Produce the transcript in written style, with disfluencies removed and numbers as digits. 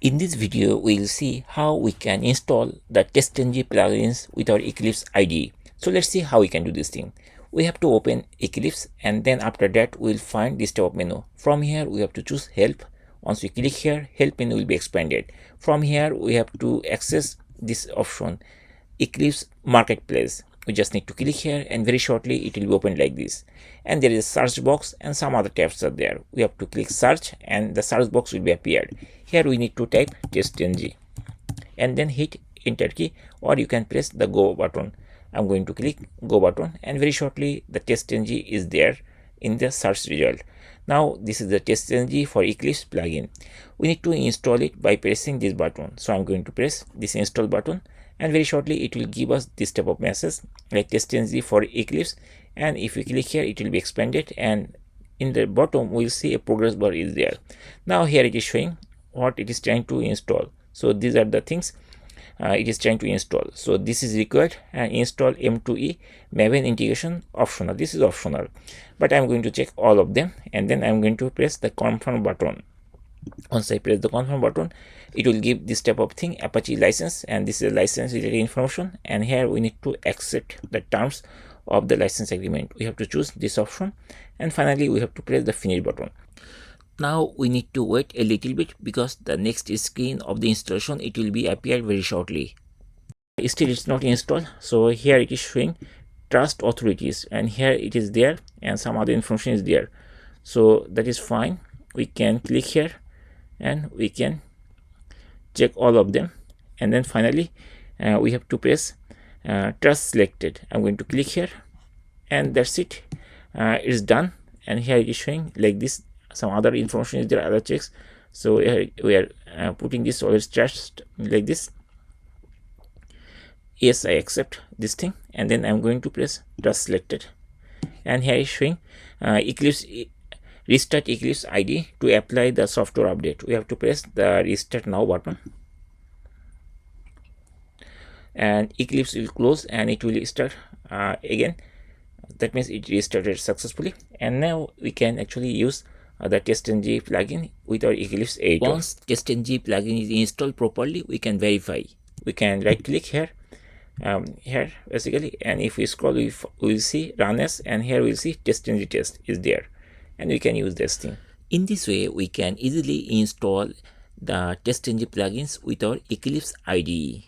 In this video, we will see how we can install the TestNG plugins with our Eclipse IDE. So let's see how we can do this thing. We have to open Eclipse, and then after that we'll find this type of menu. From here we have to choose help. Once we click here, help menu will be expanded. From here we have to access this option, Eclipse Marketplace. We just need to click here, and very shortly it will be opened like this. And there is a search box and some other tabs are there. We have to click search, and the search box will be appeared. Here we need to type TestNG and then hit enter key, or you can press the go button. I'm going to click go button, and very shortly the TestNG is there in the search result. Now this is the TestNG for Eclipse plugin. We need to install it by pressing this button. So I'm going to press this install button, and very shortly it will give us this type of message like TestNG for Eclipse. And if we click here, it will be expanded, and in the bottom we'll see a progress bar is there. Now here it is showing what it is trying to install. So these are the things it is trying to install. So this is required, and install M2E Maven integration optional. This is optional, but I'm going to check all of them, and then I'm going to press the confirm button. Once I press the confirm button, it will give this type of thing, Apache license, and this is a license related information. And here we need to accept the terms of the license agreement. We have to choose this option, and finally we have to press the finish button. Now we need to wait a little bit, because the next screen of the installation, it will be appear very shortly. Still it's not installed, so here it is showing trust authorities, and here it is there, and some other information is there. So that is fine. We can click here and we can check all of them, and then finally we have to press trust selected. I'm going to click here, and that's it. It's done, and here it is showing like this. Some other information is there, other checks. So we are putting this always trust like this. Yes, I accept this thing, and then I'm going to press trust selected, and here is showing Eclipse restart Eclipse IDE to apply the software update. We have to press the restart now button, and Eclipse will close and it will start again. That means it restarted successfully, and now we can actually use the TestNG plugin with our Eclipse editor. Once TestNG plugin is installed properly, we can verify. We can right click here, here basically, and if we scroll, we will see run as, and here we'll see TestNG test is there, and we can use this thing. In this way, we can easily install the TestNG plugins with our Eclipse IDE.